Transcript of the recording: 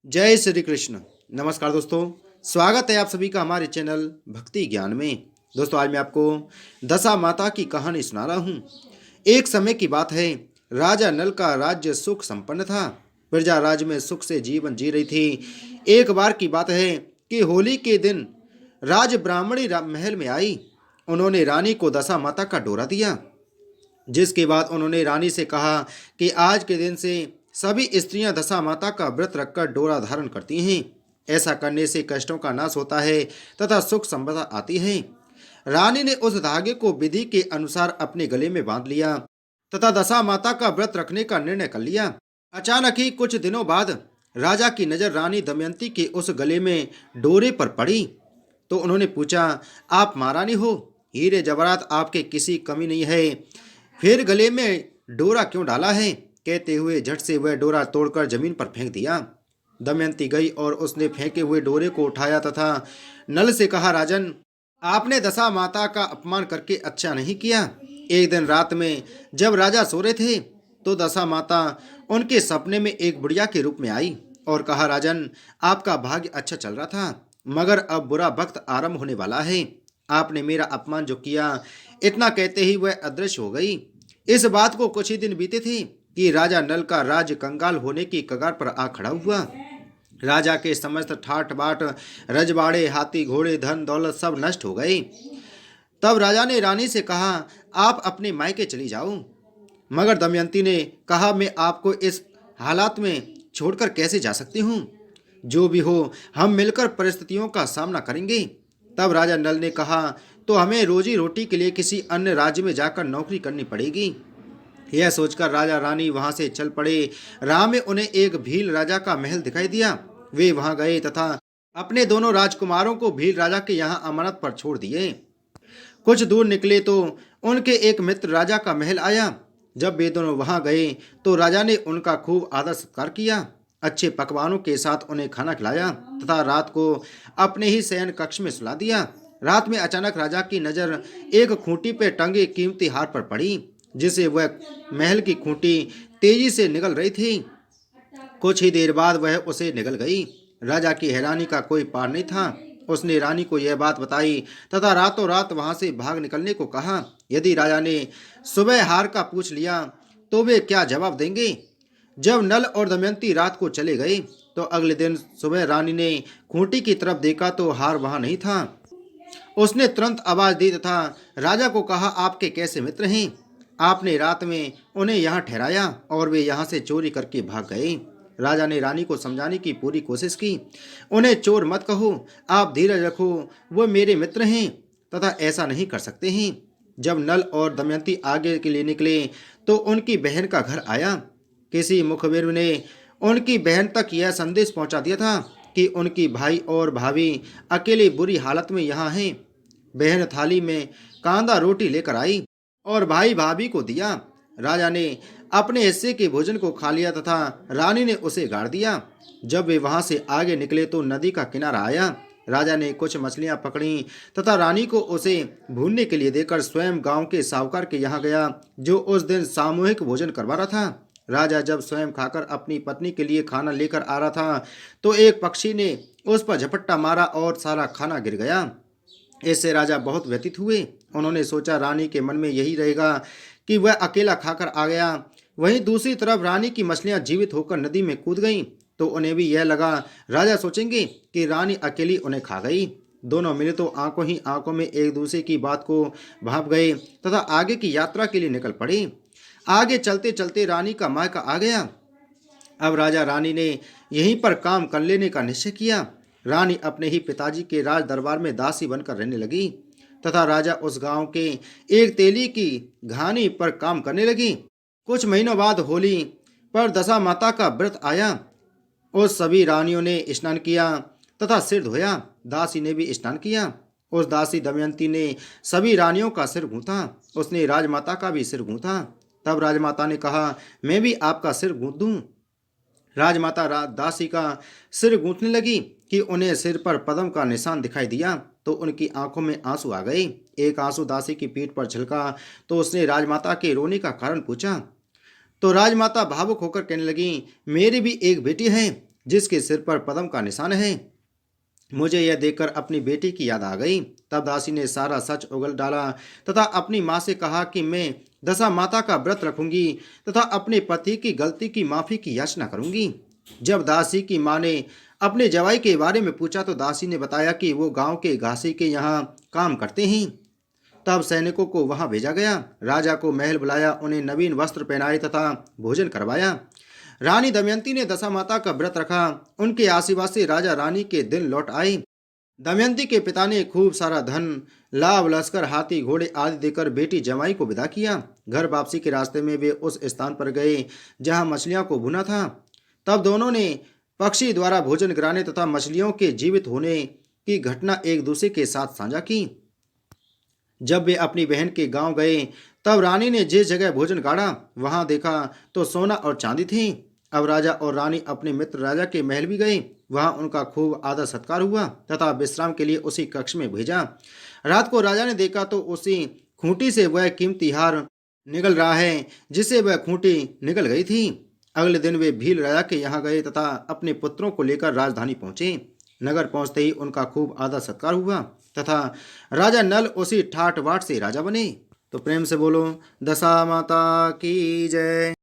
जय श्री कृष्ण। नमस्कार दोस्तों, स्वागत है आप सभी का हमारे चैनल भक्ति ज्ञान में। दोस्तों, आज मैं आपको दशा माता की कहानी सुना रहा हूँ। एक समय की बात है, राजा नल का राज्य सुख संपन्न था। प्रजा राज्य में सुख से जीवन जी रही थी। एक बार की बात है कि होली के दिन राज ब्राह्मणी महल में आई। उन्होंने रानी को दशा माता का डोरा दिया, जिसके बाद उन्होंने रानी से कहा कि आज के दिन से सभी स्त्रियां दशा माता का व्रत रखकर डोरा धारण करती हैं। ऐसा करने से कष्टों का नाश होता है तथा सुख समृद्धि आती है। रानी ने उस धागे को विधि के अनुसार अपने गले में बांध लिया तथा दशा माता का व्रत रखने का निर्णय कर लिया। अचानक ही कुछ दिनों बाद राजा की नजर रानी दमयंती के उस गले में डोरे पर पड़ी। तो उन्होंने पूछा, आप महारानी हो, हीरे जवाहरात आपके किसी कमी नहीं है, फिर गले में डोरा क्यों डाला है? कहते हुए झट से वह डोरा तोड़कर जमीन पर फेंक दिया। दमयंती गई और उसने फेंके हुए डोरे को उठाया तथा नल से कहा, राजन, आपने दशा माता का अपमान करके अच्छा नहीं किया। एक दिन रात में जब राजा सो रहे थे तो दशा माता उनके सपने में एक बुढ़िया के रूप में आई और कहा, राजन, आपका भाग्य अच्छा चल रहा था, मगर अब बुरा वक्त आरंभ होने वाला है। आपने मेरा अपमान जो किया, इतना कहते ही वह अदृश्य हो गई। इस बात को कुछ ही दिन बीते थे कि राजा नल का राज्य कंगाल होने की कगार पर आ खड़ा हुआ। राजा के समस्त ठाट बाट, रजवाड़े, हाथी घोड़े, धन दौलत सब नष्ट हो गए। तब राजा ने रानी से कहा, आप अपने मायके चली जाओ। मगर दमयंती ने कहा, मैं आपको इस हालात में छोड़कर कैसे जा सकती हूँ? जो भी हो, हम मिलकर परिस्थितियों का सामना करेंगे। तब राजा नल ने कहा, तो हमें रोजी रोटी के लिए किसी अन्य राज्य में जाकर नौकरी करनी पड़ेगी। यह सोचकर राजा रानी वहां से चल पड़े। राह में उन्हें एक भील राजा का महल दिखाई दिया। वे वहां गए तथा अपने दोनों राजकुमारों को भील राजा के यहाँ अमानत पर छोड़ दिए। कुछ दूर निकले तो उनके एक मित्र राजा का महल आया। जब वे दोनों वहां गए तो राजा ने उनका खूब आदर सत्कार किया, अच्छे पकवानों के साथ उन्हें खाना खिलाया तथा रात को अपने ही शयन कक्ष में सुला दिया। रात में अचानक राजा की नजर एक खूंटी पर टंगे कीमती हार पर पड़ी, जिसे वह महल की खूंटी तेजी से निगल रही थी। कुछ ही देर बाद वह उसे निगल गई। राजा की हैरानी का कोई पार नहीं था। उसने रानी को यह बात बताई तथा रातों रात वहां से भाग निकलने को कहा। यदि राजा ने सुबह हार का पूछ लिया तो वे क्या जवाब देंगे? जब नल और दमयंती रात को चले गए तो अगले दिन सुबह रानी ने खूंटी की तरफ देखा तो हार वहां नहीं था। उसने तुरंत आवाज दी तथा राजा को कहा, आपके कैसे मित्र हैं? आपने रात में उन्हें यहाँ ठहराया और वे यहाँ से चोरी करके भाग गए। राजा ने रानी को समझाने की पूरी कोशिश की। उन्हें चोर मत कहो, आप धीरज रखो, वो मेरे मित्र हैं तथा ऐसा नहीं कर सकते हैं। जब नल और दमयंती आगे के लिए निकले तो उनकी बहन का घर आया। किसी मुखबिर ने उनकी बहन तक यह संदेश पहुंचा दिया था कि उनकी भाई और भाभी अकेले बुरी हालत में यहाँ हैं। बहन थाली में कांदा रोटी लेकर आई और भाई भाभी को दिया। राजा ने अपने हिस्से के भोजन को खा लिया तथा रानी ने उसे गाड़ दिया। जब वे वहां से आगे निकले तो नदी का किनारा आया। राजा ने कुछ मछलियां पकड़ी तथा रानी को उसे भूनने के लिए देकर स्वयं गांव के साहूकार के यहाँ गया, जो उस दिन सामूहिक भोजन करवा रहा था। राजा जब स्वयं खाकर अपनी पत्नी के लिए खाना लेकर आ रहा था तो एक पक्षी ने उस पर झपट्टा मारा और सारा खाना गिर गया। इससे राजा बहुत व्यथित हुए। उन्होंने सोचा, रानी के मन में यही रहेगा कि वह अकेला खाकर आ गया। वहीं दूसरी तरफ रानी की मछलियां जीवित होकर नदी में कूद गईं तो उन्हें भी यह लगा, राजा सोचेंगे कि रानी अकेली उन्हें खा गई। दोनों मिले तो आंखों ही आंखों में एक दूसरे की बात को भांप गए तथा आगे की यात्रा के लिए निकल पड़े। आगे चलते चलते रानी का मायका आ गया। अब राजा रानी ने यहीं पर काम कर लेने का निश्चय किया। रानी अपने ही पिताजी के राज दरबार में दासी बनकर रहने लगी तथा राजा उस गांव के एक तेली की घानी पर काम करने लगी। कुछ महीनों बाद होली पर दशा माता का व्रत आया। उस सभी रानियों ने स्नान किया तथा सिर धोया। दासी ने भी स्नान किया। उस दासी दमयंती ने सभी रानियों का सिर गूंथा। उसने राजमाता का भी सिर गूंथा। तब राजमाता ने कहा, मैं भी आपका सिर गूंथ दूं। राजमाता दासी का सिर गूंथने लगी कि उन्हें सिर पर पद्म का निशान दिखाई दिया तो उनकी आंखों में आंसू आ गए। एक आंसू दासी की पीठ पर झलका तो उसने राजमाता के रोने का कारण पूछा। तो राजमाता भावुक होकर कहने लगी, मेरी भी एक बेटी है, जिसके सिर पर पद्म का निशान है। मुझे यह देखकर अपनी बेटी की याद आ गई। तब दासी ने सारा सच उगल डाला तथा अपनी माँ से कहा कि मैं दशा माता का व्रत रखूंगी तथा अपने पति की गलती की माफी की याचना करूंगी। जब दासी की माँ ने अपने जवाई के बारे में पूछा तो दासी ने बताया कि वो गांव के घासी के यहाँ काम करते हैं। तब सैनिकों को वहां भेजा गया। राजा को महल बुलाया, उन्हें नवीन वस्त्र पहनाए तथा भोजन करवाया। रानी दमयंती ने दशा माता का व्रत रखा। उनके आशीर्वाद से राजा रानी के दिन लौट आए। दमयंती के पिता ने खूब सारा धन, लाभ, लश्कर, हाथी, घोड़े आदि देकर बेटी जमाई को विदा किया। घर वापसी के रास्ते में वे उस स्थान पर गए जहां मछलियों को भुना था। तब दोनों ने पक्षी द्वारा भोजन गिराने तथा मछलियों के जीवित होने की घटना एक दूसरे के साथ साझा की। जब वे अपनी बहन के गांव गए तब रानी ने जिस जगह भोजन गाड़ा वहां देखा तो सोना और चांदी थी। अब राजा और रानी अपने मित्र राजा के महल भी गए। वहां उनका खूब आदर सत्कार हुआ तथा विश्राम के लिए उसी कक्ष में भेजा। रात को राजा ने देखा तो उसी खूंटी से वह कीमती हार निकल रहा है जिसे वह खूंटी निकल गई थी। अगले दिन वे भील राजा के यहाँ गए तथा अपने पुत्रों को लेकर राजधानी पहुंचे। नगर पहुंचते ही उनका खूब आदर सत्कार हुआ तथा राजा नल उसी ठाट बाट से राजा बने। तो प्रेम से बोलो दशा माता की जय।